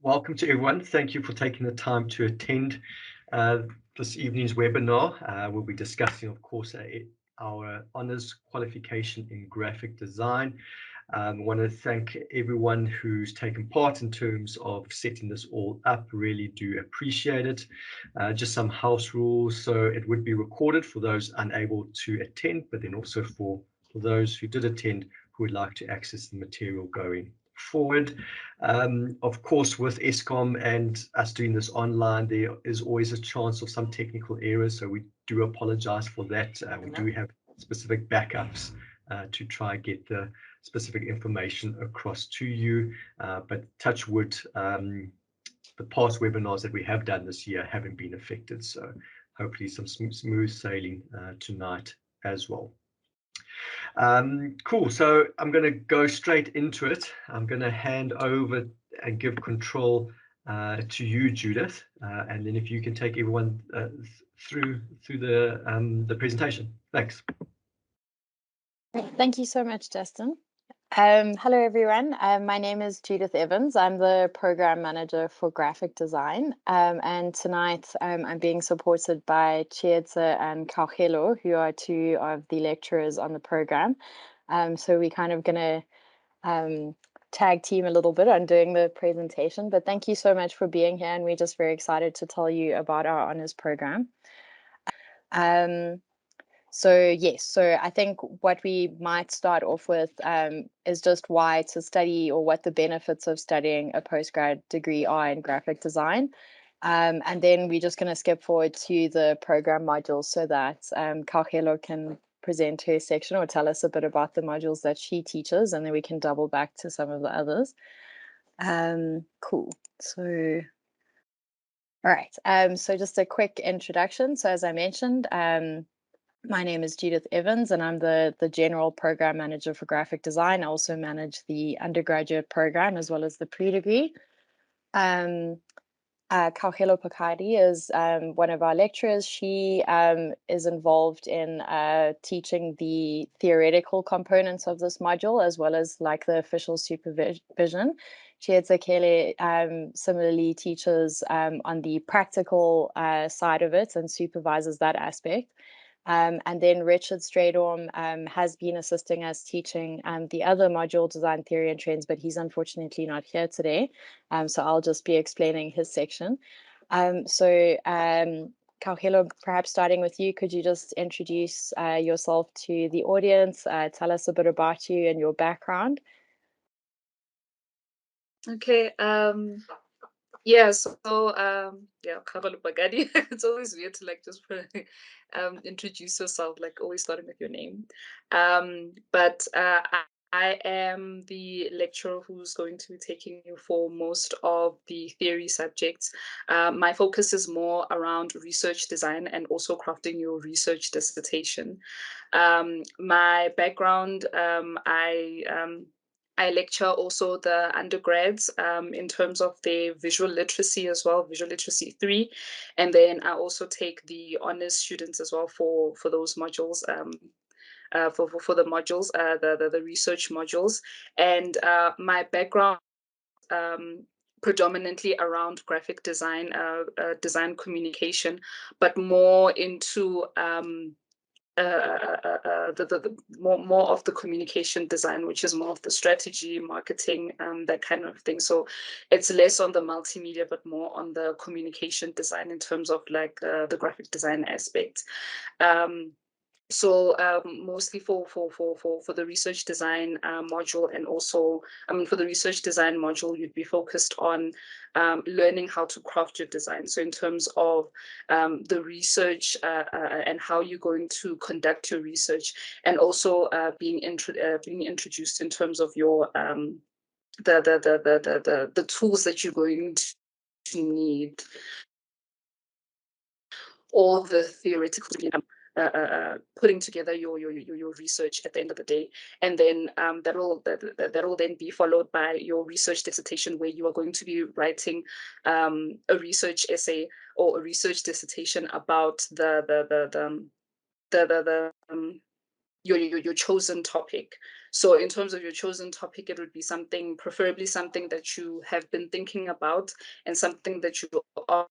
welcome to everyone. Thank you for taking the time to attend this evening's webinar. We'll be discussing, of course, our honours qualification in graphic design. I want to thank everyone who's taken part in terms of setting this all up. Really do appreciate it. Just some house rules. So it would be recorded for those unable to attend, but then also for those who did attend who would like to access the material going forward. Of course, with Eskom and us doing this online, there is always a chance of some technical errors, so we do apologize for that. We do have specific backups to try and get the specific information across to you, but touch wood, the past webinars that we have done this year haven't been affected, so hopefully some smooth sailing tonight as well. Cool, so I'm going to go straight into it. I'm going to hand over and give control to you, Judith, and then if you can take everyone through the presentation. Thanks. Thank you so much, Justin. Hello, everyone. My name is Judith Evans. I'm the program manager for graphic design. And tonight I'm being supported by Judith and Kaugelo, who are two of the lecturers on the program. So we're kind of going to tag team a little bit on doing the presentation. But thank you so much for being here. And we're just very excited to tell you about our honours program. So yes, so I think what we might start off with is just why to study, or what the benefits of studying a postgrad degree are in graphic design. And then we're just going to skip forward to the program modules so that Kaugelo can present her section or tell us a bit about the modules that she teaches, and then we can double back to some of the others. Cool. So, all right. So just a quick introduction. So as I mentioned, my name is Judith Evans, and I'm the General Program Manager for Graphic Design. I also manage the undergraduate program as well as the pre-degree. Kaugelo Pakadi is one of our lecturers. She is involved in teaching the theoretical components of this module, as well as like the official supervision. Chiedza Kele similarly teaches on the practical side of it and supervises that aspect. And then Richard Stradorm has been assisting us teaching the other module, Design Theory and Trends, but he's unfortunately not here today. So I'll just be explaining his section. So Kaugelo, perhaps starting with you, could you just introduce yourself to the audience, tell us a bit about you and your background? Okay. Yeah, Kaugelo Pakadi. It's always weird to like just introduce yourself, like always starting with your name. But I am the lecturer who's going to be taking you for most of the theory subjects. My focus is more around research design and also crafting your research dissertation. My background, I lecture also the undergrads in terms of their visual literacy as well, visual literacy 3. And then I also take the honors students as well for those modules, for the modules, the research modules. And my background predominantly around graphic design, design communication, but more into more of the communication design, which is more of the strategy, marketing, that kind of thing. So it's less on the multimedia, but more on the communication design in terms of like the graphic design aspect. So mostly for the research design module, and also, for the research design module, you'd be focused on learning how to craft your design. So in terms of the research and how you're going to conduct your research, and also being introduced in terms of your the tools that you're going to need, all the theoretical. Putting together your research at the end of the day, and then that will then be followed by your research dissertation, where you are going to be writing a research essay or a research dissertation about your chosen topic. So in terms of your chosen topic, it would be something, preferably something that you have been thinking about and something that you are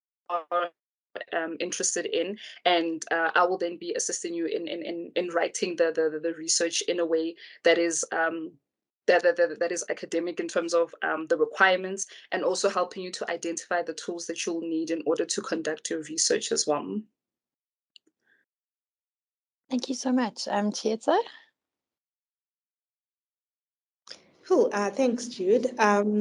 interested in, and I will then be assisting you in writing the research in a way that is that is academic in terms of the requirements, and also helping you to identify the tools that you'll need in order to conduct your research as well. Thank you so much. Chietza? Cool. Thanks, Jude.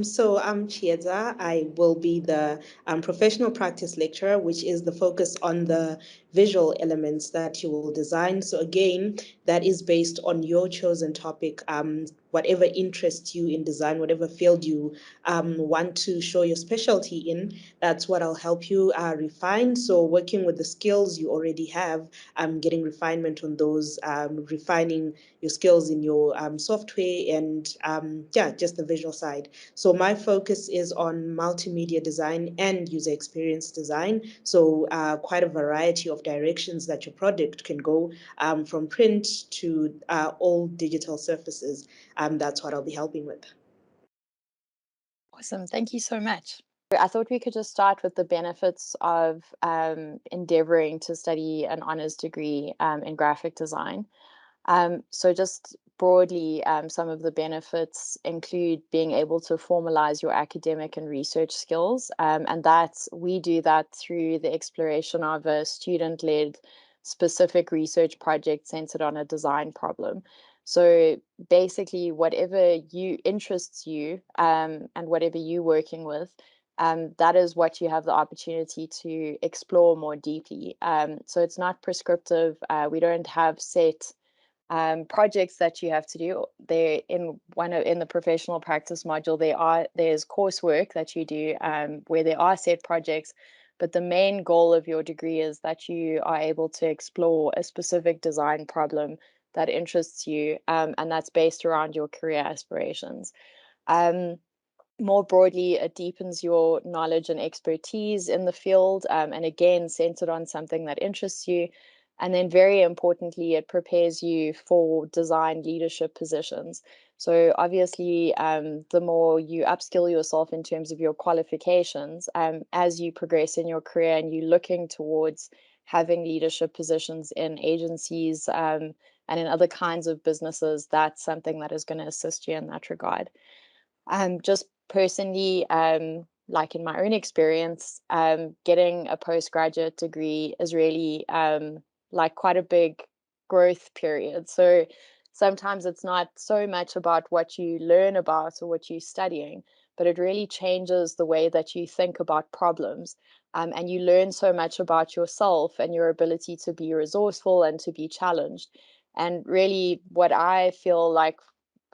So I'm Chieza. I will be the professional practice lecturer, which is the focus on the visual elements that you will design. So again, that is based on your chosen topic, whatever interests you in design, whatever field you want to show your specialty in, that's what I'll help you refine. So working with the skills you already have, getting refinement on those, refining your skills in your software and yeah, just the visual side. So my focus is on multimedia design and user experience design. So quite a variety of directions that your product can go, from print to all digital surfaces. That's what I'll be helping with. Awesome. Thank you so much. I thought we could just start with the benefits of endeavoring to study an honors degree in graphic design. So just broadly, some of the benefits include being able to formalize your academic and research skills. And we do that through the exploration of a student-led specific research project centered on a design problem. So basically, whatever interests you and whatever you're working with, that is what you have the opportunity to explore more deeply. So it's not prescriptive. We don't have set projects that you have to do. They in the professional practice module, there's coursework that you do where there are set projects, but the main goal of your degree is that you are able to explore a specific design problem that interests you, and that's based around your career aspirations. More broadly, it deepens your knowledge and expertise in the field, and again, centered on something that interests you. And then, very importantly, it prepares you for design leadership positions. So, obviously, the more you upskill yourself in terms of your qualifications, as you progress in your career and you're looking towards having leadership positions in agencies and in other kinds of businesses, that's something that is going to assist you in that regard. Just personally, like in my own experience, getting a postgraduate degree is really like quite a big growth period. So sometimes it's not so much about what you learn about or what you're studying, but it really changes the way that you think about problems. And you learn so much about yourself and your ability to be resourceful and to be challenged. And really, what I feel like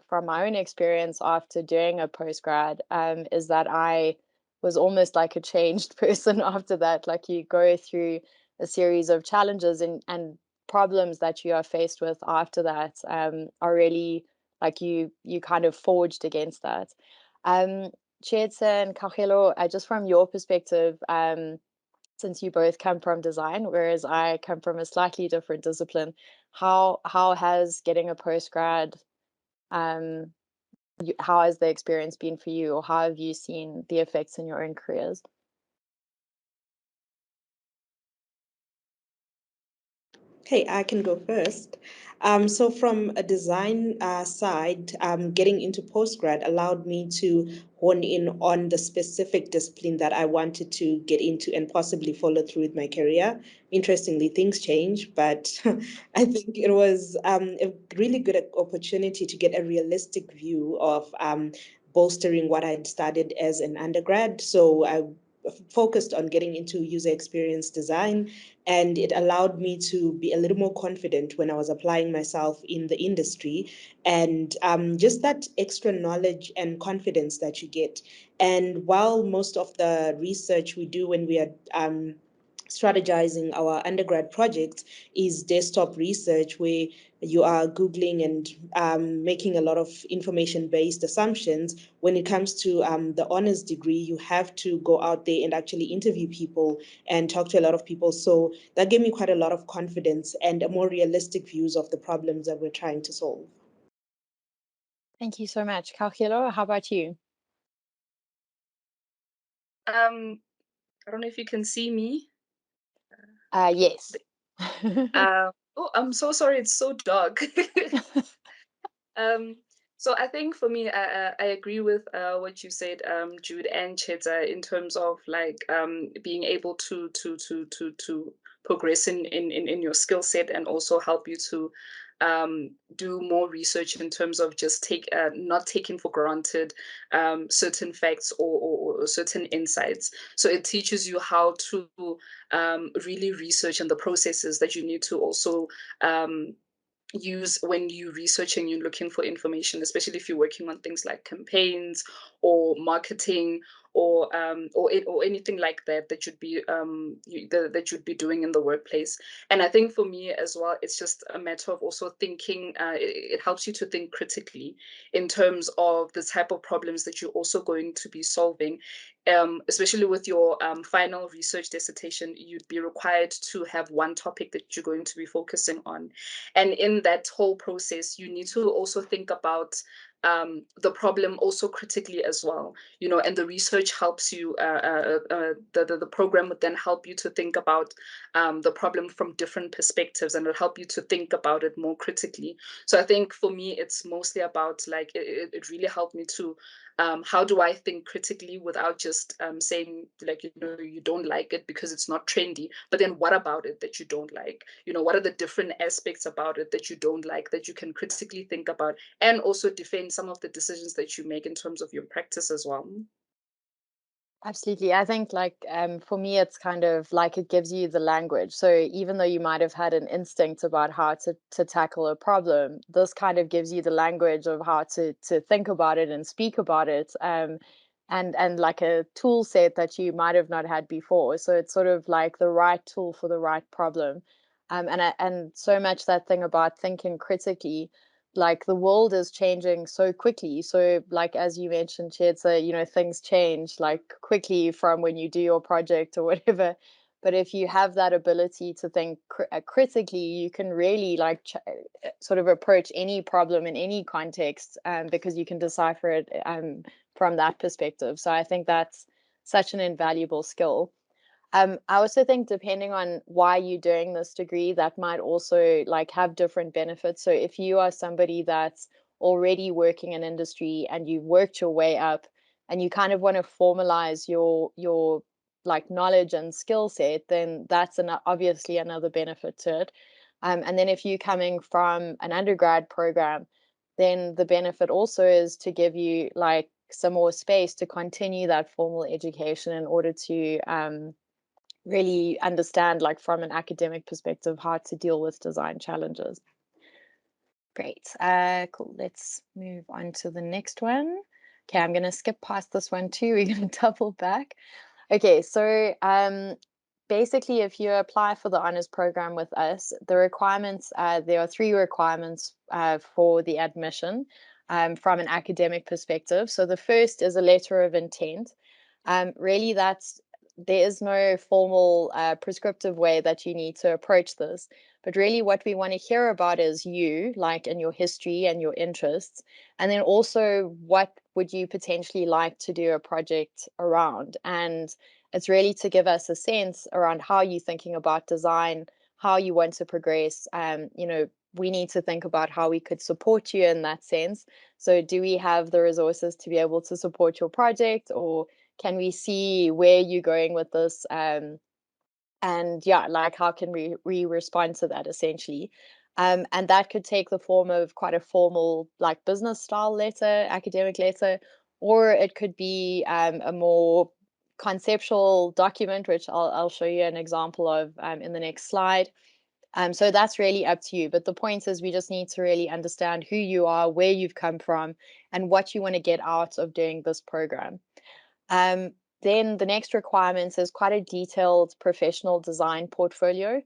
from my own experience after doing a postgrad is that I was almost like a changed person after that. Like you go through a series of challenges and problems that you are faced with after that are really like you kind of forged against that. Chietza and Kaugelo, just from your perspective, since you both come from design, whereas I come from a slightly different discipline, how has getting a postgrad um, how has the experience been for you, or how have you seen the effects in your own careers? Okay, I can go first. So from a design side, getting into postgrad allowed me to hone in on the specific discipline that I wanted to get into and possibly follow through with my career. Interestingly, things change, but I think it was a really good opportunity to get a realistic view of bolstering what I'd studied as an undergrad. So I focused on getting into user experience design, and it allowed me to be a little more confident when I was applying myself in the industry, and just that extra knowledge and confidence that you get. And while most of the research we do when we are strategizing our undergrad projects is desktop research, where you are Googling and making a lot of information-based assumptions. When it comes to the honors degree, you have to go out there and actually interview people and talk to a lot of people. So that gave me quite a lot of confidence and a more realistic views of the problems that we're trying to solve. Thank you so much. Kaukilo, how about you? I don't know if you can see me. Yes. Oh, I'm so sorry. It's so dark. Um, so I think for me, I agree with what you said, Jude and Cheta, in terms of like being able to progress in your skill set and also help you to do more research in terms of just not taking for granted certain facts or certain insights. So it teaches you how to really research and the processes that you need to also use when you research and you're looking for information, especially if you're working on things like campaigns or marketing or anything like that that you'd be that you'd be doing in the workplace. And I think for me as well, it's just a matter of also thinking. It helps you to think critically in terms of the type of problems that you're also going to be solving. Especially with your final research dissertation, you'd be required to have one topic that you're going to be focusing on. And in that whole process, you need to also think about the problem also critically as well, you know, and the research helps you, the program would then help you to think about the problem from different perspectives, and it'll help you to think about it more critically. So I think for me, it's mostly about like, it really helped me to how do I think critically without just saying like, you know, you don't like it because it's not trendy, but then what about it that you don't like? You know, what are the different aspects about it that you don't like that you can critically think about, and also defend some of the decisions that you make in terms of your practice as well. Absolutely. I think like for me it's kind of like it gives you the language. So even though you might have had an instinct about how to tackle a problem, this kind of gives you the language of how to think about it and speak about it. And like a tool set that you might have not had before. So it's sort of like the right tool for the right problem. And so much that thing about thinking critically, like the world is changing so quickly. So like as you mentioned, Chetza, you know, things change like quickly from when you do your project or whatever. But if you have that ability to think critically, you can really like sort of approach any problem in any context, because you can decipher it from that perspective. So I think that's such an invaluable skill. I also think depending on why you're doing this degree, that might also like have different benefits. So if you are somebody that's already working in industry and you've worked your way up and you kind of want to formalize your like knowledge and skill set, then that's obviously another benefit to it. And then if you're coming from an undergrad program, then the benefit also is to give you like some more space to continue that formal education in order to really understand, like from an academic perspective, how to deal with design challenges. Great. Cool. Let's move on to the next one. Okay, I'm going to skip past this one too. We're going to double back. Okay, so basically, if you apply for the honors program with us, the requirements, there are 3 requirements for the admission from an academic perspective. So the first is a letter of intent. Really, there is no formal prescriptive way that you need to approach this. But really, what we want to hear about is you, like in your history and your interests. And then also, what would you potentially like to do a project around? And it's really to give us a sense around how you're thinking about design, how you want to progress. You know, we need to think about how we could support you in that sense. So, do we have the resources to be able to support your project, or can we see where you're going with this? And yeah, like how can we respond to that essentially? And that could take the form of quite a formal, like business style letter, academic letter, or it could be a more conceptual document, which I'll show you an example of in the next slide. So that's really up to you. But the point is, we just need to really understand who you are, where you've come from, and what you want to get out of doing this program. Um, then the next requirement is quite a detailed professional design portfolio.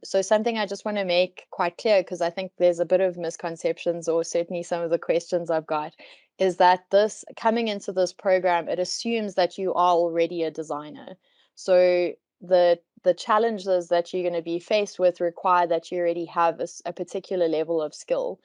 So something I just want to make quite clear, because I think there's a bit of misconceptions, or certainly some of the questions I've got, is that this coming into this program, it assumes that you are already a designer. So the challenges that you're going to be faced with require that you already have a particular level of skill.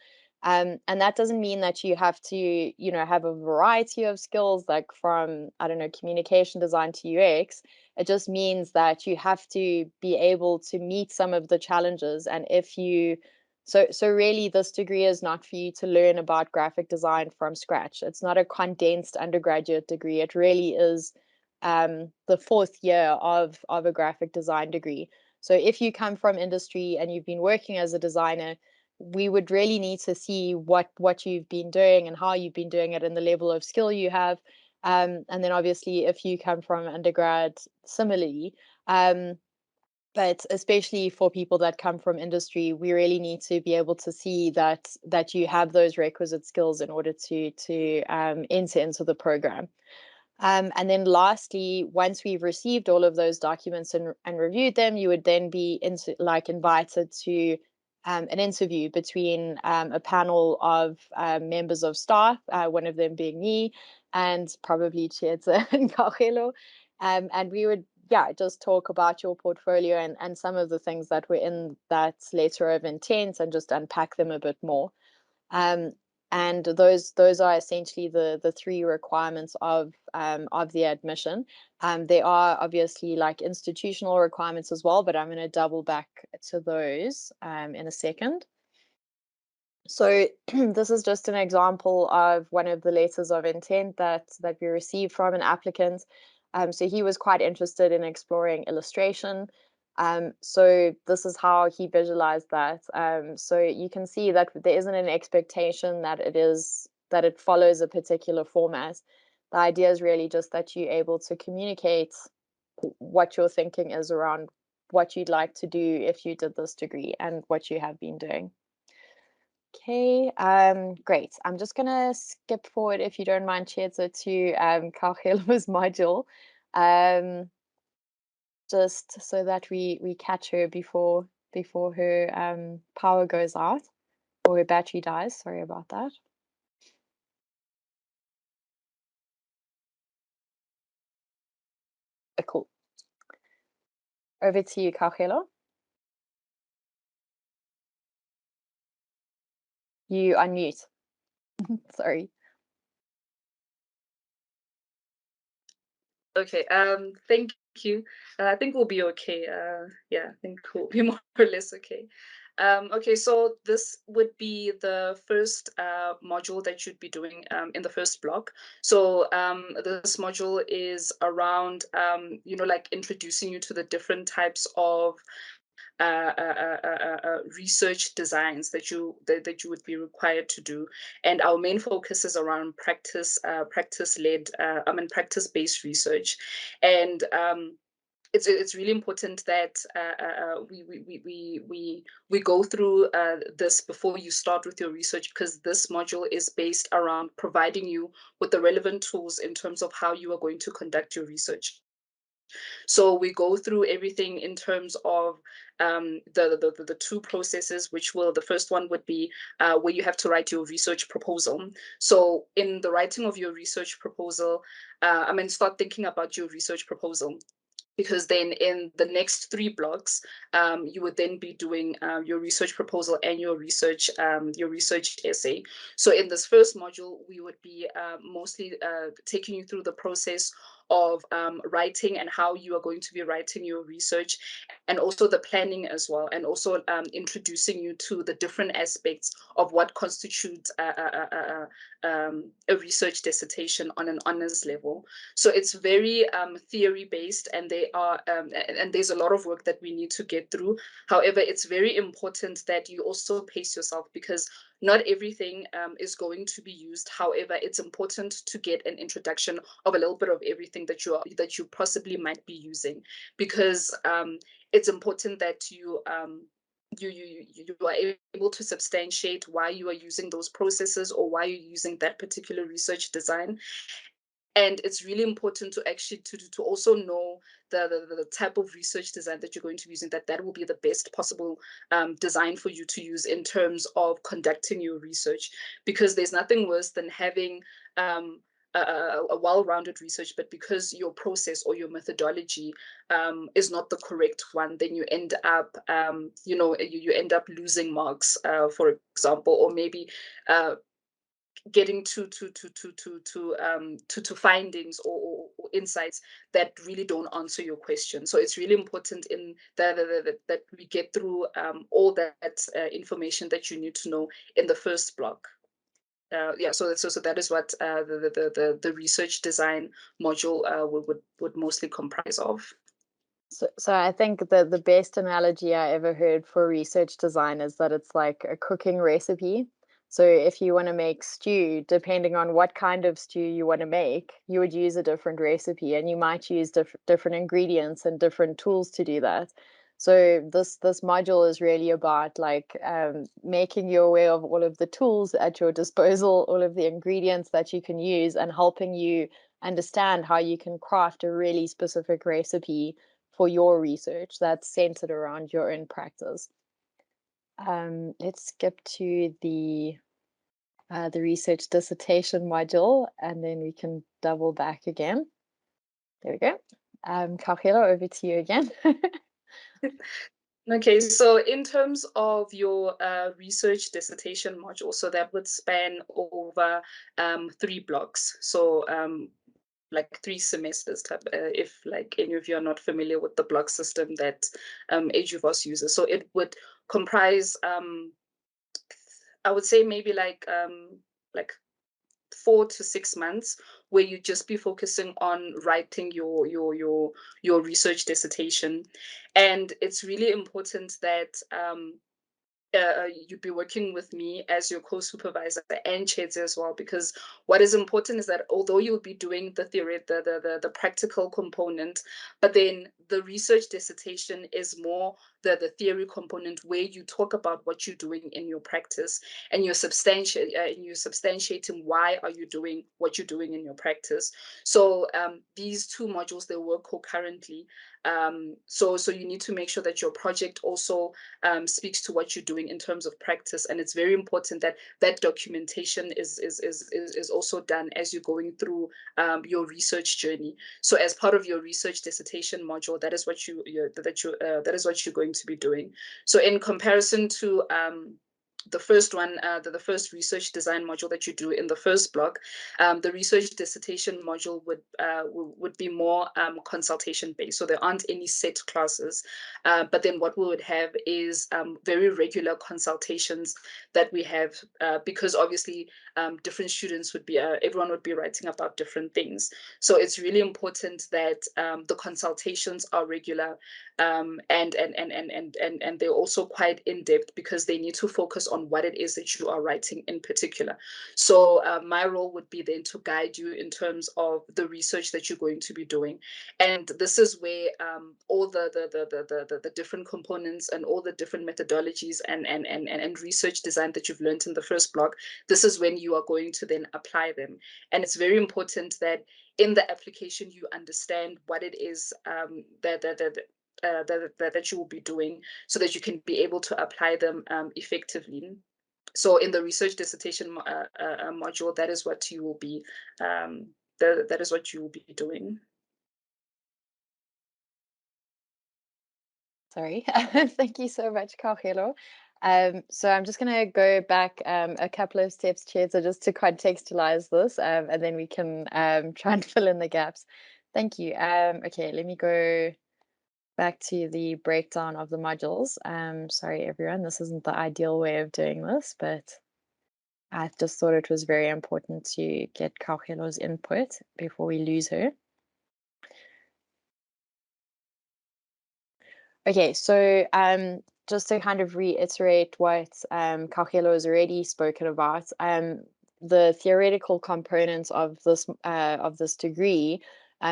And that doesn't mean that you have to, you know, have a variety of skills, like from, I don't know, communication design to UX. It just means that you have to be able to meet some of the challenges. And if you, so really this degree is not for you to learn about graphic design from scratch. It's not a condensed undergraduate degree. It really is the fourth year of a graphic design degree. So if you come from industry and you've been working as a designer, we would really need to see what you've been doing and how you've been doing it and the level of skill you have. And then obviously if you come from undergrad similarly, but especially for people that come from industry, we really need to be able to see that you have those requisite skills in order to enter into the program. And then lastly, once we've received all of those documents and reviewed them, you would then be invited to an interview between a panel of members of staff, one of them being me, and probably Chietza and Kagelo. And we would, just talk about your portfolio and some of the things that were in that letter of intent and just unpack them a bit more. And those are essentially the three requirements of the admission. There are obviously like institutional requirements as well, but I'm going to double back to those in a second. So this is just an example of one of the letters of intent that we received from an applicant. So he was quite interested in exploring illustration. So this is how he visualized that. So you can see that there isn't an expectation that it follows a particular format. The idea is really just that you're able to communicate what your thinking is around what you'd like to do if you did this degree and what you have been doing. Okay, great. I'm just gonna skip forward, if you don't mind, Chietza, to Kagelo's module. Just so that we catch her before her power goes out or her battery dies. Sorry about that. Cool. Over to you, Kagelo. You unmute. Sorry. Okay, thank you. I think we'll be okay. Yeah, I think we'll be more or less okay. Okay, so this would be the first module that you'd be doing in the first block. So this module is around, like introducing you to the different types of research designs that you would be required to do, and our main focus is around practice-led, practice-based research, and it's really important that we go through this before you start with your research, because this module is based around providing you with the relevant tools in terms of how you are going to conduct your research. So we go through everything in terms of the two processes, the first one would be where you have to write your research proposal. So in the writing of your research proposal, start thinking about your research proposal, because then in the next three blocks, you would then be doing your research proposal and your research essay. So in this first module, we would be mostly taking you through the process of writing and how you are going to be writing your research, and also the planning as well, and also introducing you to the different aspects of what constitutes a research dissertation on an honors level. So it's very theory based, and there's a lot of work that we need to get through. However, it's very important that you also pace yourself, because not everything is going to be used. However, it's important to get an introduction of a little bit of everything that you possibly might be using, because it's important that you are able to substantiate why you are using those processes or why you're using that particular research design. And it's really important to actually to also know the type of research design that you're going to be using, that will be the best possible design for you to use in terms of conducting your research, because there's nothing worse than having a well-rounded research, but because your process or your methodology is not the correct one, then you end up, you end up losing marks, for example, or maybe getting to findings or insights that really don't answer your question. So it's really important in that we get through all that information that you need to know in the first block. So that is what the research design module would mostly comprise of. So I think that the best analogy I ever heard for research design is that it's like a cooking recipe. So if you want to make stew, depending on what kind of stew you want to make, you would use a different recipe, and you might use different ingredients and different tools to do that. So this module is really about like making you aware of all of the tools at your disposal, all of the ingredients that you can use, and helping you understand how you can craft a really specific recipe for your research that's centered around your own practice. Let's skip to the research dissertation module, and then we can double back again. There we go. Kaugelo, over to you again. Okay, so in terms of your research dissertation module, so that would span over 3 blocks. So like 3 semesters type, if like any of you are not familiar with the block system that Eduvos uses. So it would comprise, I would say maybe like 4 to 6 months, where you just be focusing on writing your research dissertation. And it's really important that you'd be working with me as your co-supervisor and Chedzi as well, because what is important is that although you'll be doing the theory, the practical component, but then the research dissertation is more the theory component, where you talk about what you're doing in your practice, and you're substantiating why are you doing what you're doing in your practice. So these 2 modules, they work concurrently. So you need to make sure that your project also speaks to what you're doing in terms of practice, and it's very important that that documentation is also done as you're going through your research journey. So as part of your research dissertation module, that is what that is what you're going to be doing. So in comparison to the first one, the first research design module that you do in the first block, the research dissertation module would be more consultation based. So there aren't any set classes, but then what we would have is very regular consultations that we have, because obviously different students would be, everyone would be writing about different things. So it's really important that the consultations are regular, and they're also quite in depth, because they need to focus on what it is that you are writing in particular. So my role would be then to guide you in terms of the research that you're going to be doing. And this is where all the different components and all the different methodologies and research design that you've learned in the first block, this is when you are going to then apply them. And it's very important that in the application you understand what it is that you will be doing, so that you can be able to apply them effectively. So in the research dissertation module, that is what you will be that is what you will be doing. Sorry. Thank you so much, Kaugelo. So I'm just going to go back a couple of steps, Chedzi, just to contextualize this, and then we can try and fill in the gaps. Thank you. Okay, let me go back to the breakdown of the modules. Sorry, everyone, this isn't the ideal way of doing this, but I just thought it was very important to get Kaugelo's input before we lose her. Okay, so just to kind of reiterate what Kaugelo has already spoken about, the theoretical components of this degree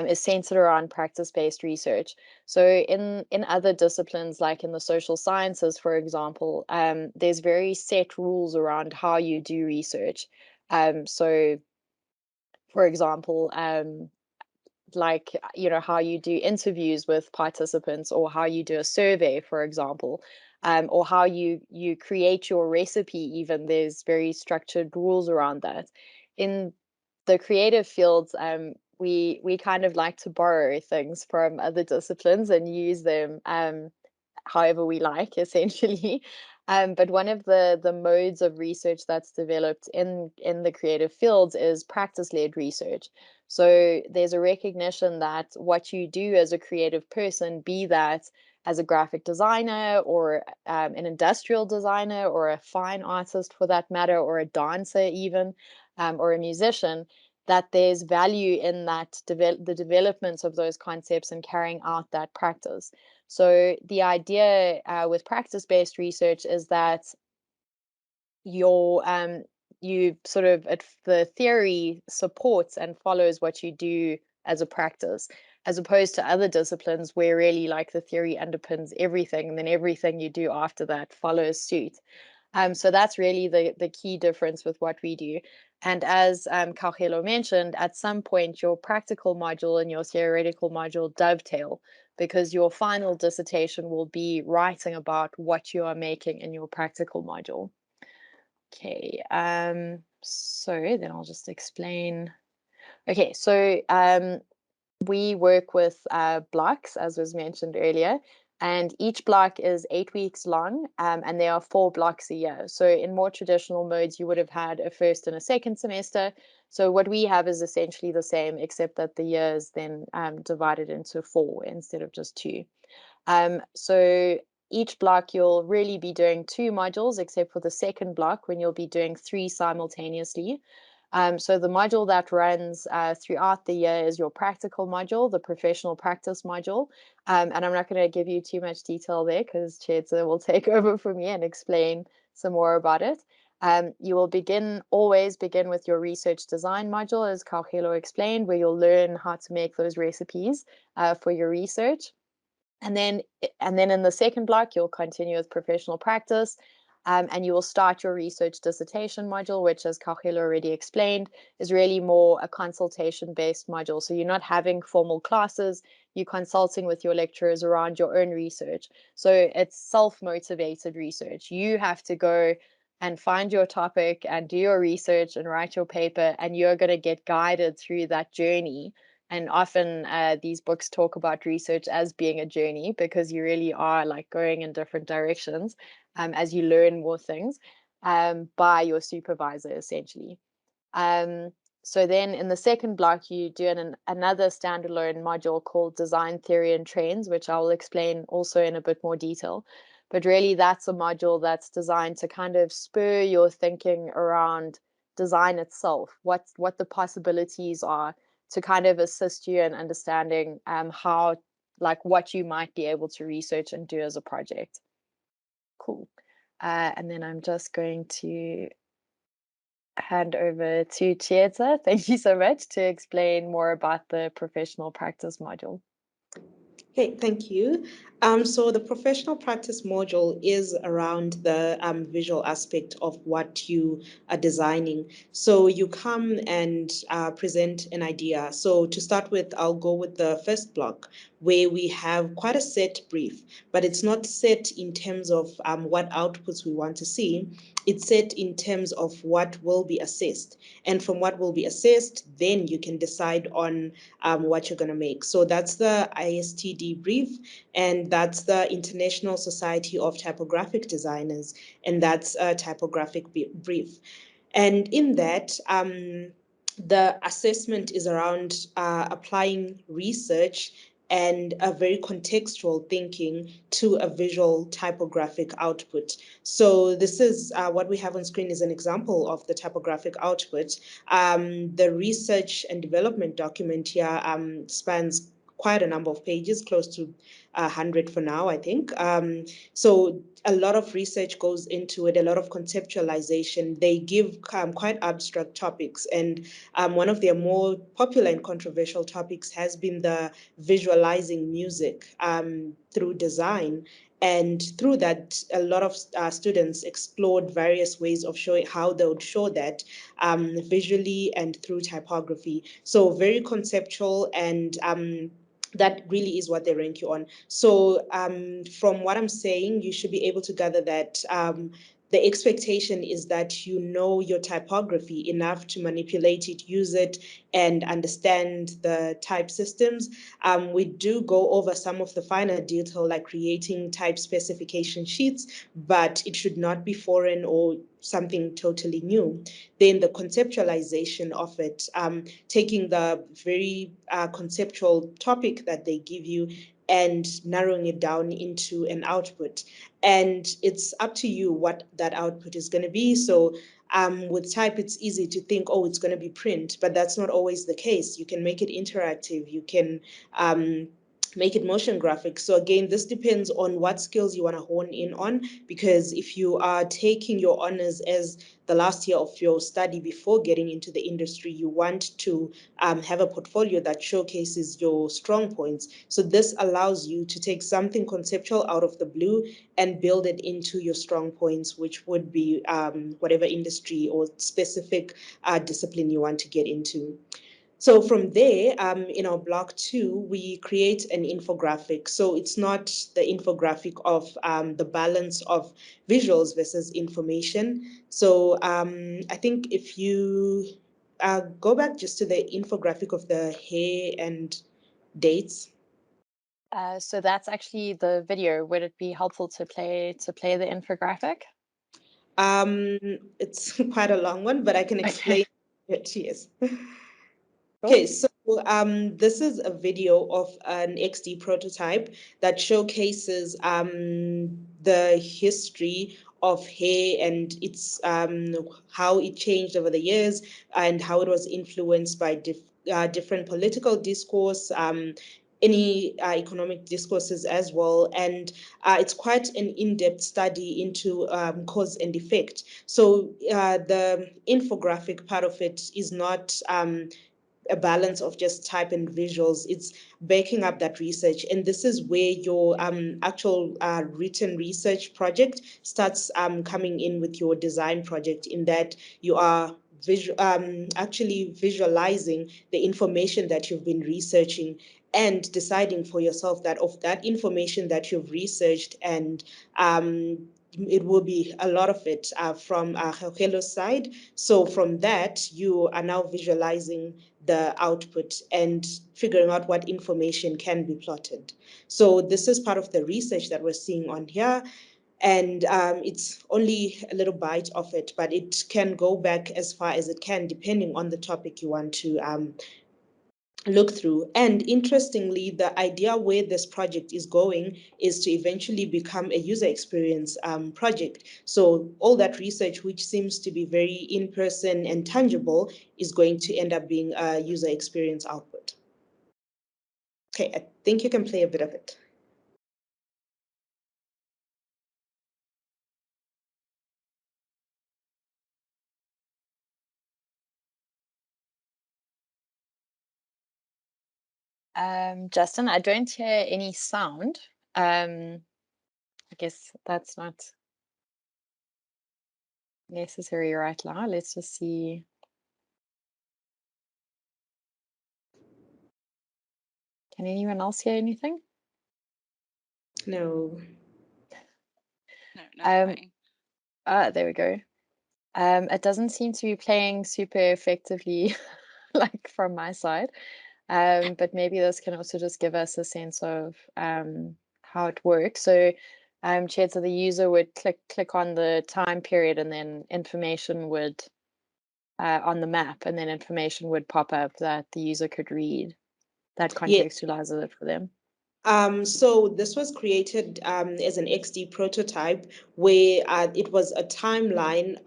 is centered around practice-based research. So in other disciplines, like in the social sciences, for example, there's very set rules around how you do research. So, for example, like, you know, how you do interviews with participants, or how you do a survey, for example, or how you create your recipe. Even there's very structured rules around that. In the creative fields, we kind of like to borrow things from other disciplines and use them however we like, essentially. But one of the modes of research that's developed in the creative fields is practice-led research. So there's a recognition that what you do as a creative person, be that as a graphic designer or an industrial designer or a fine artist for that matter, or a dancer even, or a musician, that there's value in that the development of those concepts and carrying out that practice. So the idea with practice-based research is that you sort of the theory supports and follows what you do as a practice, as opposed to other disciplines where really like the theory underpins everything, and then everything you do after that follows suit. So that's really the key difference with what we do. And as Kaugelo mentioned, at some point your practical module and your theoretical module dovetail, because your final dissertation will be writing about what you are making in your practical module. Okay, so then I'll just explain. Okay, so we work with blocks, as was mentioned earlier, and each block is 8 weeks long, and there are 4 blocks a year. So in more traditional modes, you would have had a first and a second semester. So what we have is essentially the same, except that the year is then divided into 4 instead of just 2. So each block you'll really be doing 2 modules, except for the second block when you'll be doing 3 simultaneously. So the module that runs throughout the year is your practical module, the professional practice module. And I'm not going to give you too much detail there because Chedza will take over from me and explain some more about it. You will always begin with your research design module, as Kaugelo explained, where you'll learn how to make those recipes for your research. And then in the second block, you'll continue with professional practice. And you will start your research dissertation module, which, as Kaugelo already explained, is really more a consultation-based module. So you're not having formal classes, you're consulting with your lecturers around your own research. So it's self-motivated research. You have to go and find your topic and do your research and write your paper, and you're going to get guided through that journey. And often these books talk about research as being a journey, because you really are like going in different directions as you learn more things by your supervisor, essentially. So then in the second block, you do another standalone module called Design Theory and Trends, which I will explain also in a bit more detail. But really, that's a module that's designed to kind of spur your thinking around design itself, what the possibilities are, to kind of assist you in understanding how, like, what you might be able to research and do as a project. Cool. And then I'm just going to hand over to Chieta. Thank you so much, to explain more about the professional practice module. Okay, thank you. So the professional practice module is around the visual aspect of what you are designing. So you come and present an idea. So to start with, I'll go with the first block, where we have quite a set brief, but it's not set in terms of what outputs we want to see. It's set in terms of what will be assessed. And from what will be assessed, then you can decide on what you're going to make. So that's the ISTD brief, and that's the International Society of Typographic Designers, and that's a typographic brief. And in that, the assessment is around applying research and a very contextual thinking to a visual typographic output. So this is what we have on screen is an example of the typographic output. The research and development document here spans quite a number of pages, close to 100 for now, I think. So a lot of research goes into it, a lot of conceptualization. They give quite abstract topics, and one of their more popular and controversial topics has been the visualizing music through design. And through that, a lot of students explored various ways of showing how they would show that visually and through typography. So very conceptual, and that really is what they rank you on. So from what I'm saying, you should be able to gather that the expectation is that you know your typography enough to manipulate it, use it, and understand the type systems. We do go over some of the finer detail, like creating type specification sheets, but it should not be foreign or something totally new. Then the conceptualization of it, taking the very conceptual topic that they give you and narrowing it down into an output. And it's up to you what that output is going to be. So with type, it's easy to think, oh, it's going to be print, but that's not always the case. You can make it interactive. You can make it motion graphics. So again, this depends on what skills you want to hone in on, because if you are taking your honors as the last year of your study before getting into the industry, you want to have a portfolio that showcases your strong points. So this allows you to take something conceptual out of the blue and build it into your strong points, which would be whatever industry or specific discipline you want to get into. So from there, in our block 2, we create an infographic. So it's not the infographic of the balance of visuals versus information. So I think if you go back just to the infographic of the hair and dates. So that's actually the video. Would it be helpful to play the infographic? It's quite a long one, but I can explain it. Yes. Cool. Okay, so this is a video of an XD prototype that showcases the history of hair and its how it changed over the years and how it was influenced by different political discourse, any economic discourses as well. And it's quite an in-depth study into cause and effect. So the infographic part of it is not a balance of just type and visuals. It's backing up that research. And this is where your actual written research project starts coming in with your design project, in that you are actually visualizing the information that you've been researching and deciding for yourself that of that information that you've researched, and it will be a lot of it from Hello's side. So from that, you are now visualizing the output and figuring out what information can be plotted. So this is part of the research that we're seeing on here. And it's only a little bite of it, but it can go back as far as it can, depending on the topic you want to look through. And interestingly, the idea where this project is going is to eventually become a user experience project. So all that research, which seems to be very in-person and tangible, is going to end up being a user experience output. Okay, I think you can play a bit of it. Justin, I don't hear any sound. I guess that's not necessary right now. Let's just see. Can anyone else hear anything? No. No, nothing. There we go. It doesn't seem to be playing super effectively, like from my side. But maybe this can also just give us a sense of how it works. So, Chad, so the user would click on the time period, and then information would on the map, and then information would pop up that the user could read. That contextualizes it for them. So this was created as an XD prototype where it was a timeline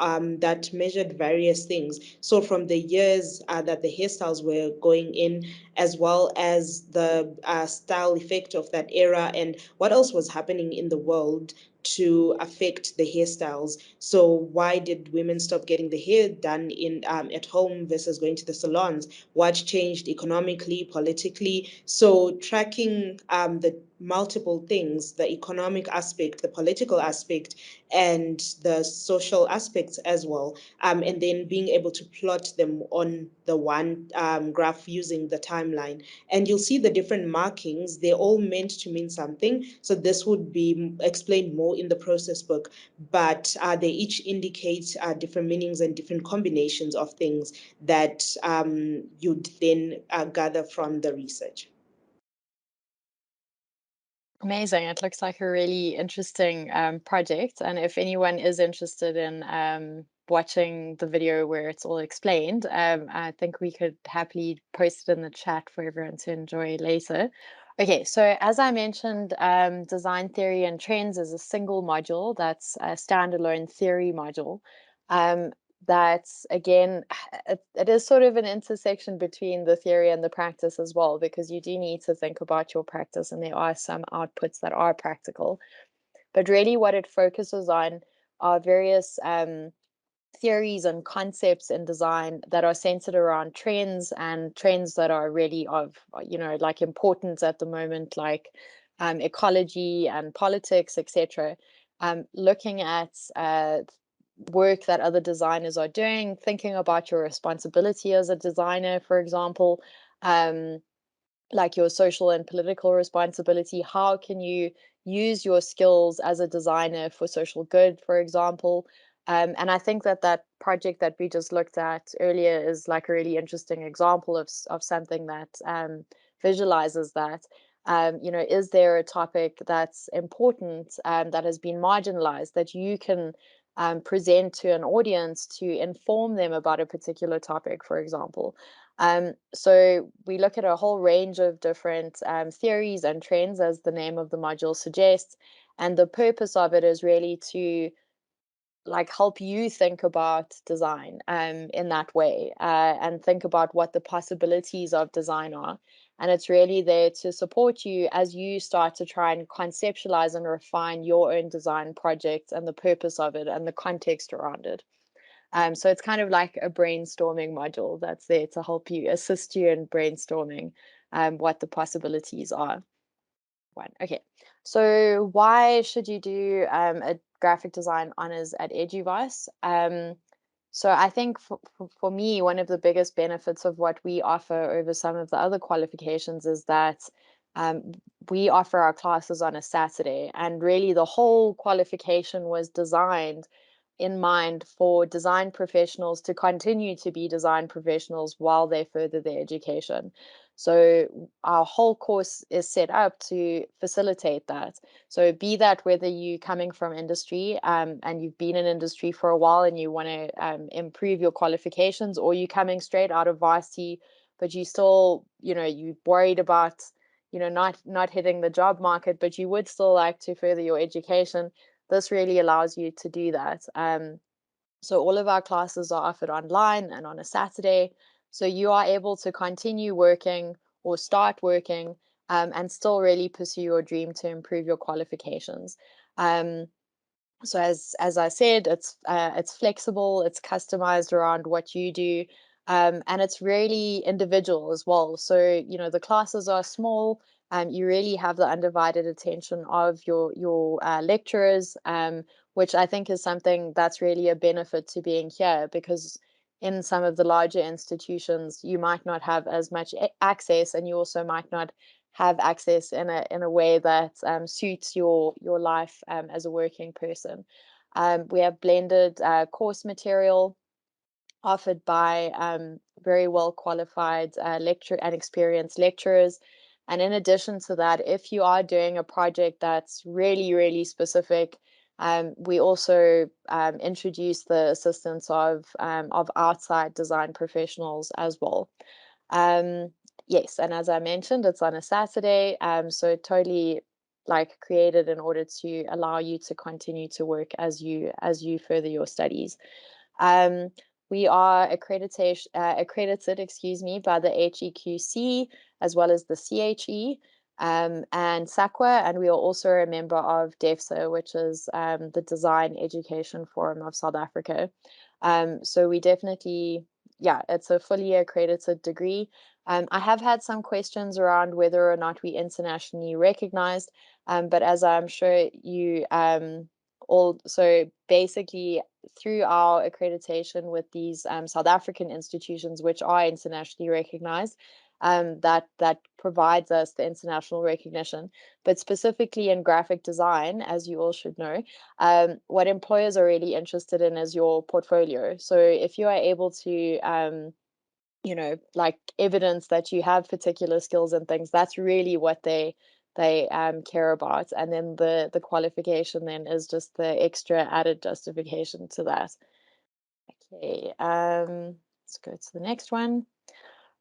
that measured various things. So from the years that the hairstyles were going in, as well as the style effect of that era and what else was happening in the world to affect the hairstyles. So why did women stop getting the hair done in at home versus going to the salons? What changed economically, politically? So tracking the multiple things, the economic aspect, the political aspect, and the social aspects as well, and then being able to plot them on the one graph using the timeline. And you'll see the different markings, they're all meant to mean something. So this would be explained more in the process book, but they each indicate different meanings and different combinations of things that you'd then gather from the research. Amazing. It looks like a really interesting project. And if anyone is interested in watching the video where it's all explained, I think we could happily post it in the chat for everyone to enjoy later. Okay, so as I mentioned, design theory and trends is a single module that's a standalone theory module. That's again, it is sort of an intersection between the theory and the practice as well, because you do need to think about your practice, and there are some outputs that are practical. But really what it focuses on are various theories and concepts in design that are centered around trends, and trends that are really of, like importance at the moment, like ecology and politics, etc. Looking at work that other designers are doing, thinking about your responsibility as a designer, for example, like your social and political responsibility. How can you use your skills as a designer for social good, for example? And I think that that project that we just looked at earlier is like a really interesting example of something that visualizes that. Is there a topic that's important that has been marginalized that you can present to an audience to inform them about a particular topic, for example? So we look at a whole range of different theories and trends, as the name of the module suggests, and the purpose of it is really to help you think about design in that way, and think about what the possibilities of design are. And it's really there to support you as you start to try and conceptualize and refine your own design project and the purpose of it and the context around it. So it's kind of like a brainstorming module that's there to help you, assist you in brainstorming what the possibilities are. Okay, so why should you do a graphic design honors at Eduvos? So I think for me, one of the biggest benefits of what we offer over some of the other qualifications is that we offer our classes on a Saturday, and really the whole qualification was designed in mind for design professionals to continue to be design professionals while they further their education. So our whole course is set up to facilitate that. So be that whether you're coming from industry and you've been in industry for a while and you want to improve your qualifications, or you're coming straight out of varsity, but you still, you're worried about, not hitting the job market, but you would still like to further your education. This really allows you to do that. So all of our classes are offered online and on a Saturday. So you are able to continue working or start working and still really pursue your dream to improve your qualifications. So as I said, it's flexible, it's customized around what you do, and it's really individual as well. So the classes are small. You really have the undivided attention of your lecturers, which I think is something that's really a benefit to being here, because in some of the larger institutions you might not have as much access, and you also might not have access in a way that suits your life as a working person. We have blended course material offered by very well qualified lecture and experienced lecturers. And in addition to that, if you are doing a project that's really, really specific, we also introduce the assistance of outside design professionals as well. Yes, and as I mentioned, it's on a Saturday, so totally created in order to allow you to continue to work as you further your studies. We are accredited, excuse me, by the HEQC as well as the CHE and SAQA, and we are also a member of DEFSA, which is the Design Education Forum of South Africa. So we definitely yeah, it's a fully accredited degree. I have had some questions around whether or not we internationally recognized, but as I'm sure you all, so basically through our accreditation with these South African institutions, which are internationally recognized, that provides us the international recognition. But specifically in graphic design, as you all should know, what employers are really interested in is your portfolio. So if you are able to like evidence that you have particular skills and things, that's really what they care about. And then the qualification then is just the extra added justification to that. Okay, let's go to the next one.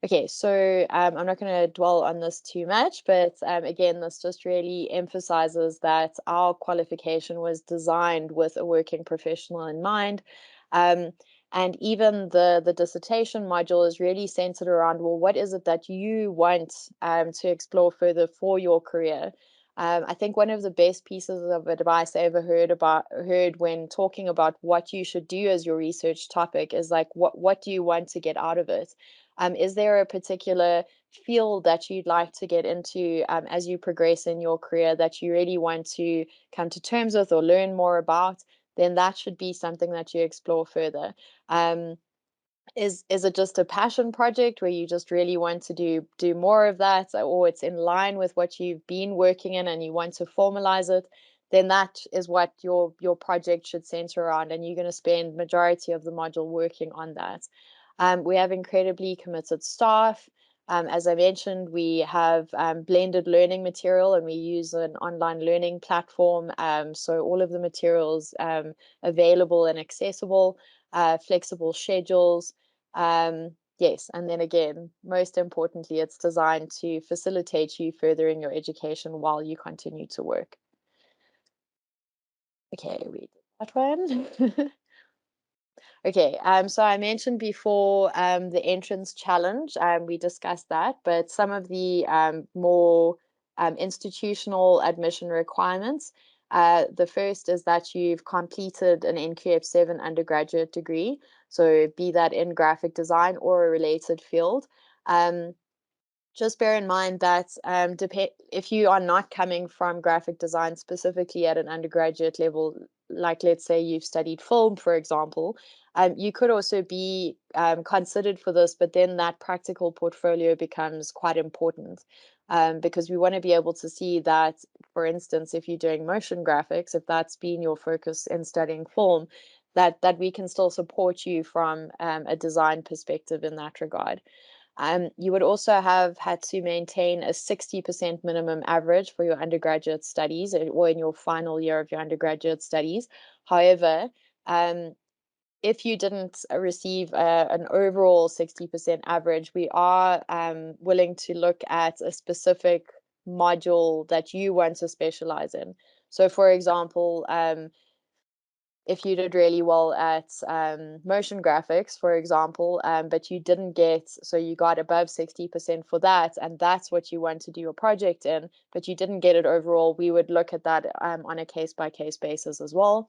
Okay, so I'm not going to dwell on this too much, but again, this just really emphasizes that our qualification was designed with a working professional in mind. And even the dissertation module is really centered around, well, what is it that you want to explore further for your career? I think one of the best pieces of advice I ever heard when talking about what you should do as your research topic is like, what do you want to get out of it? Is there a particular field that you'd like to get into as you progress in your career that you really want to come to terms with or learn more about? Then that should be something that you explore further. Is it just a passion project where you just really want to do more of that, or it's in line with what you've been working in and you want to formalize it? Then that is what your project should center around, and you're going to spend majority of the module working on that. We have incredibly committed staff. As I mentioned, we have blended learning material, and we use an online learning platform. So all of the materials available and accessible, flexible schedules. Yes, and then again, most importantly, it's designed to facilitate you furthering your education while you continue to work. Okay, read that one. Okay, so I mentioned before the entrance challenge, we discussed that, but some of the more institutional admission requirements. The first is that you've completed an NQF7 undergraduate degree, so be that in graphic design or a related field. Just bear in mind that if you are not coming from graphic design specifically at an undergraduate level, like let's say you've studied film, for example, you could also be considered for this, but then that practical portfolio becomes quite important because we want to be able to see that, for instance, if you're doing motion graphics, if that's been your focus in studying film, that we can still support you from a design perspective in that regard. You would also have had to maintain a 60% minimum average for your undergraduate studies or in your final year of your undergraduate studies. However, if you didn't receive an overall 60% average, we are willing to look at a specific module that you want to specialize in. So, for example, if you did really well at motion graphics, for example, but you didn't get, so you got above 60% for that, and that's what you want to do your project in, but you didn't get it overall, we would look at that on a case-by-case basis as well.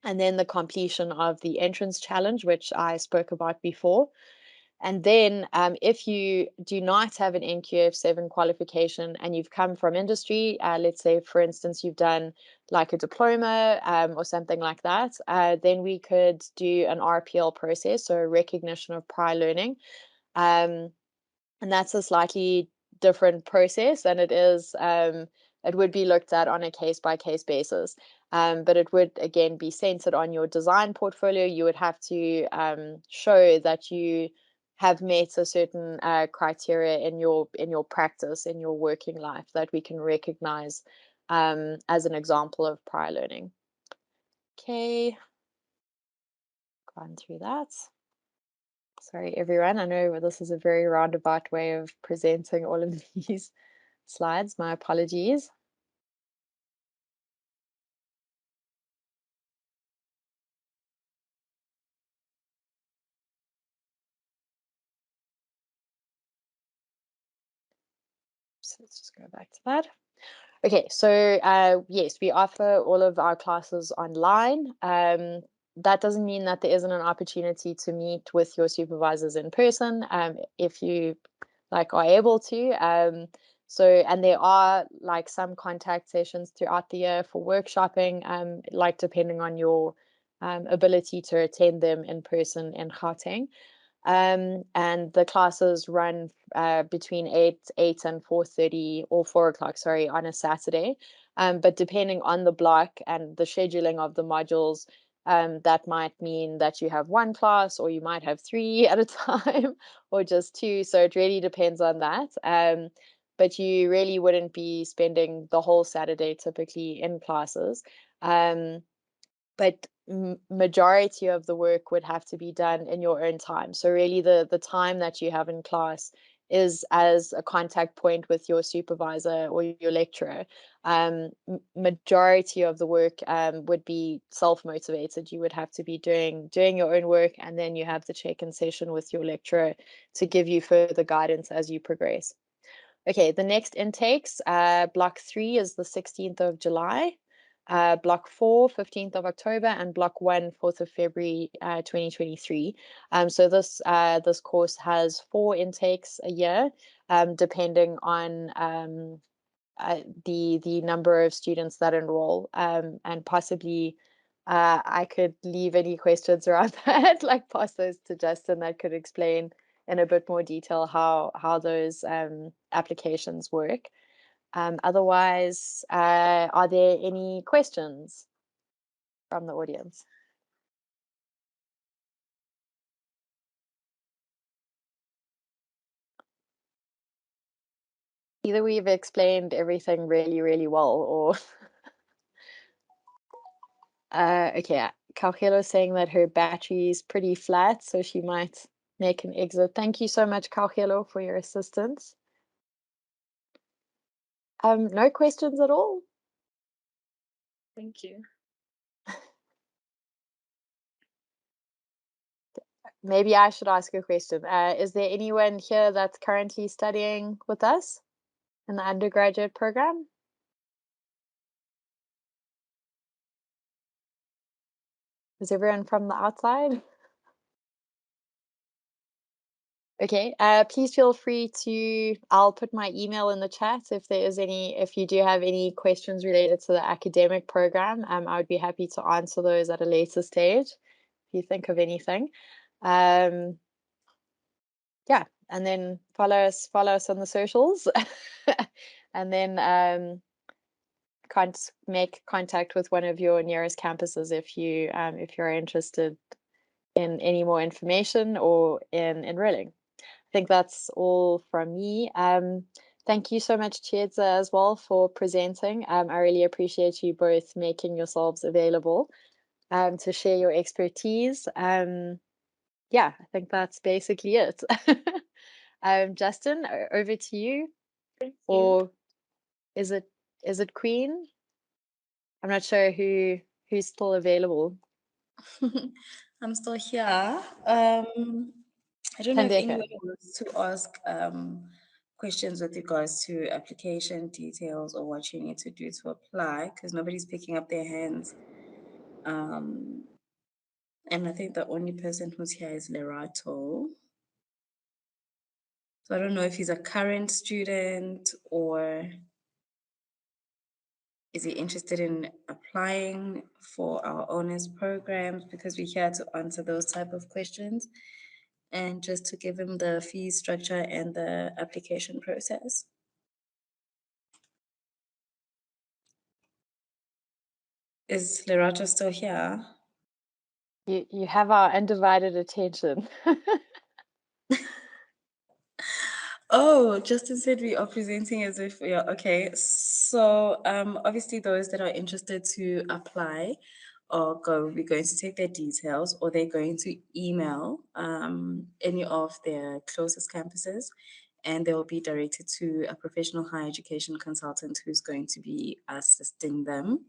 And then the completion of the entrance challenge, which I spoke about before. And then if you do not have an NQF7 qualification and you've come from industry, let's say, for instance, you've done like a diploma or something like that, then we could do an RPL process, so recognition of prior learning. And that's a slightly different process, and it would be looked at on a case-by-case basis. But it would, again, be centered on your design portfolio. You would have to show that you have met a certain criteria in your practice, in your working life, that we can recognize as an example of prior learning. Okay, gone through that. Sorry, everyone. I know this is a very roundabout way of presenting all of these slides. My apologies. So let's just go back to that. Okay, so yes, we offer all of our classes online. that doesn't mean that there isn't an opportunity to meet with your supervisors in person, if you are able to. And there are some contact sessions throughout the year for workshopping, depending on your ability to attend them in person in Gauteng. And the classes run between 8 and 4:30 or 4 o'clock, sorry, on a Saturday. But depending on the block and the scheduling of the modules, that might mean that you have one class, or you might have 3 at a time, or just 2. So it really depends on that. But you really wouldn't be spending the whole Saturday typically in classes. But majority of the work would have to be done in your own time. So really the time that you have in class is as a contact point with your supervisor or your lecturer. Majority of the work would be self-motivated. You would have to be doing your own work, and then you have the check-in session with your lecturer to give you further guidance as you progress. Okay, the next intakes, block 3 is the 16th of July. Block 4, 15th of October, and block 1, 4th of February, 2023. So this course has 4 intakes a year, depending on the number of students that enroll, and possibly I could leave any questions around that, pass those to Justin, that could explain in a bit more detail how those applications work. Otherwise, are there any questions from the audience? Either we've explained everything really, really well, or okay, Kaukelo is saying that her battery is pretty flat, so she might make an exit. Thank you so much, Kaukelo, for your assistance. No questions at all? Thank you. Maybe I should ask a question. Is there anyone here that's currently studying with us in the undergraduate program? Is everyone from the outside? Okay, please feel free to, I'll put my email in the chat if you do have any questions related to the academic program. I would be happy to answer those at a later stage if you think of anything. Yeah, and then follow us on the socials, and then make contact with one of your nearest campuses if you're interested in any more information or in enrolling. I think that's all from me. Thank you so much, Chiedza, as well, for presenting. I really appreciate you both making yourselves available to share your expertise. Yeah, I think that's basically it. Justin, over to you. Thank you. Or is it Queen? I'm not sure who's still available. I'm still here. I don't know if anyone wants to ask questions with regards to application details or what you need to do to apply, because nobody's picking up their hands. And I think the only person who's here is Lerato. So I don't know if he's a current student or is he interested in applying for our honors programs, because we're here to answer those type of questions. And just to give him the fee structure and the application process. Is Lerato still here? You have our undivided attention. Oh, Justin said we are presenting as if we are okay. So obviously those that are interested to apply we're going to take their details, or they're going to email any of their closest campuses, and they will be directed to a professional higher education consultant who's going to be assisting them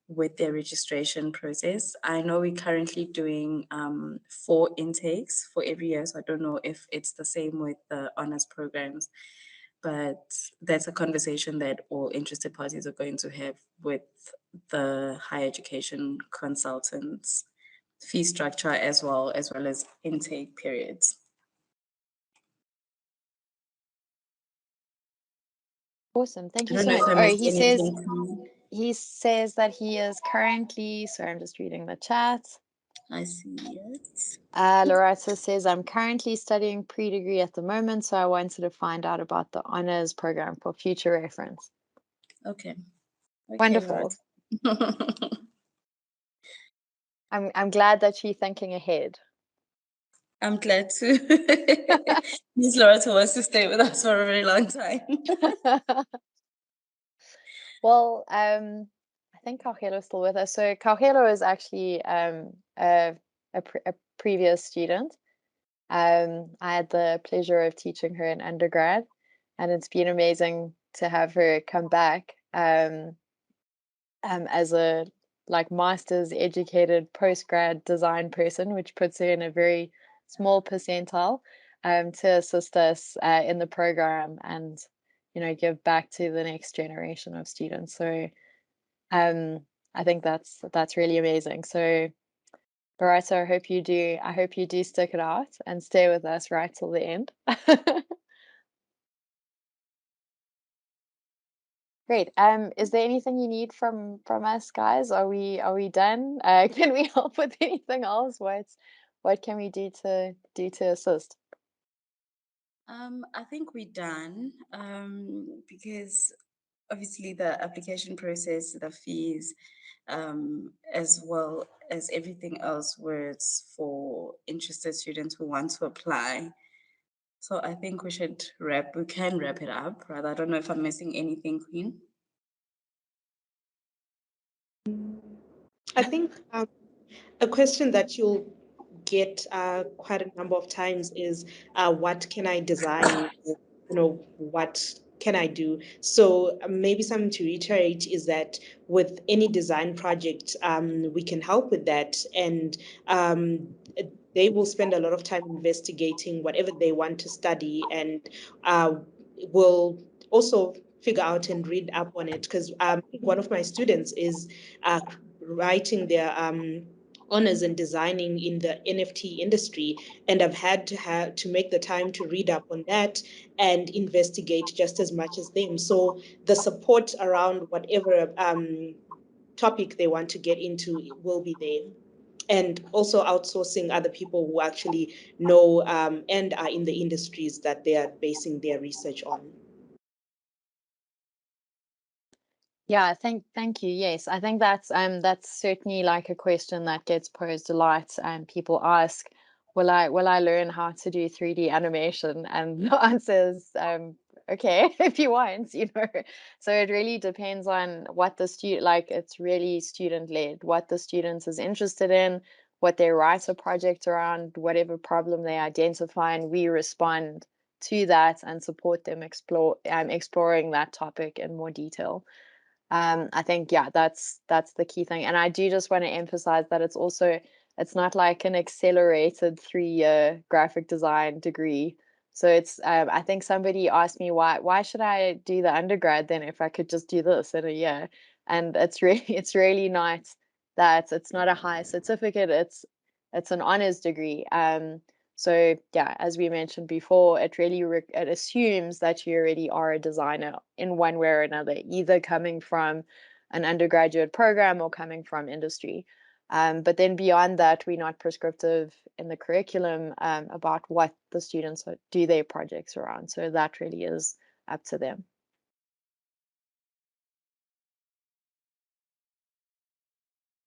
with their registration process. I know we're currently doing 4 intakes for every year, so I don't know if it's the same with the honors programs, but that's a conversation that all interested parties are going to have with the higher education consultants fee structure as well as intake periods. Awesome. Thank you I so don't know much. if I Oh, missed anything. he says that he is currently, sorry, I'm just reading the chat. I see it. Loretta says, I'm currently studying pre-degree at the moment, so I wanted to find out about the honors program for future reference. Okay. Wonderful. I'm glad that you're thinking ahead. I'm glad to. Ms. Loretta wants to stay with us for a very long time. Well, I think Cauchelo is still with us. So Cauchelo is actually a previous student. I had the pleasure of teaching her in undergrad, and it's been amazing to have her come back as a master's educated postgrad design person, which puts her in a very small percentile to assist us in the program and give back to the next generation of students. So I think that's really amazing. So Loretta, I hope you do stick it out and stay with us right till the end. Great. Is there anything you need from us, guys? Are we done? Can we help with anything else? What can we do to assist? I think we're done because obviously the application process, the fees, as well as everything else was for interested students who want to apply. So I think we can wrap it up, rather. I don't know if I'm missing anything, Queen. I think a question that you'll get quite a number of times is, what can I design? What can I do? So maybe something to reiterate is that with any design project, we can help with that. And they will spend a lot of time investigating whatever they want to study, and will also figure out and read up on it. Because one of my students is writing their honors and designing in the NFT industry, and I've had to make the time to read up on that and investigate just as much as them. So the support around whatever topic they want to get into will be there. And also outsourcing other people who actually know and are in the industries that they are basing their research on. Yeah, thank you. Yes, I think that's certainly like a question that gets posed a lot, and people ask, will I learn how to do 3D animation? And the answer is okay, if you want, So it really depends on what the student, it's really student led, what the student is interested in, what they write a project around, whatever problem they identify, and we respond to that and support them exploring that topic in more detail. I think, yeah, that's the key thing. And I do just want to emphasize that it's not like an accelerated 3-year graphic design degree. So it's I think somebody asked me why should I do the undergrad then if I could just do this in a year? And it's really not that. It's not a high certificate, it's an honors degree. So yeah, as we mentioned before, it really it assumes that you already are a designer in one way or another, either coming from an undergraduate program or coming from industry. But then beyond that, we're not prescriptive in the curriculum about what the students do their projects around. So that really is up to them.